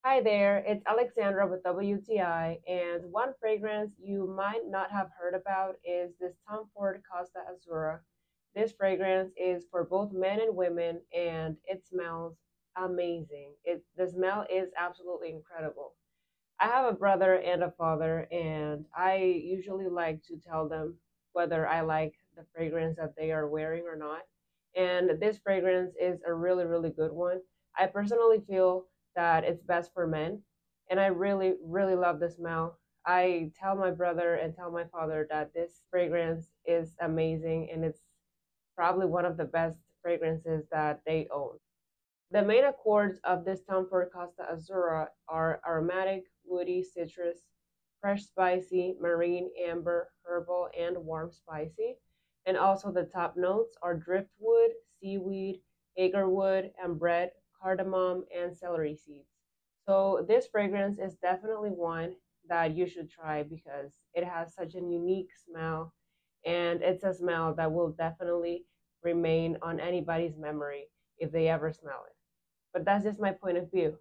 Hi there, it's Alexandra with WTI, and one fragrance you might not have heard about is this Tom Ford Costa Azura. This fragrance is for both men and women, and it smells amazing. The smell is absolutely incredible. I have a brother and a father, and I usually like to tell them whether I like the fragrance that they are wearing or not. And this fragrance is a really, really good one. I personally feel that it's best for men, and I really, really love the smell. I tell my brother and tell my father that this fragrance is amazing, and it's probably one of the best fragrances that they own. The main accords of this Tom Ford Costa Azura are aromatic, woody, citrus, fresh spicy, marine, amber, herbal, and warm spicy. And also the top notes are driftwood, seaweed, agarwood, ambret, cardamom, and celery seeds. So this fragrance is definitely one that you should try because it has such a unique smell, and it's a smell that will definitely remain on anybody's memory if they ever smell it. But that's just my point of view.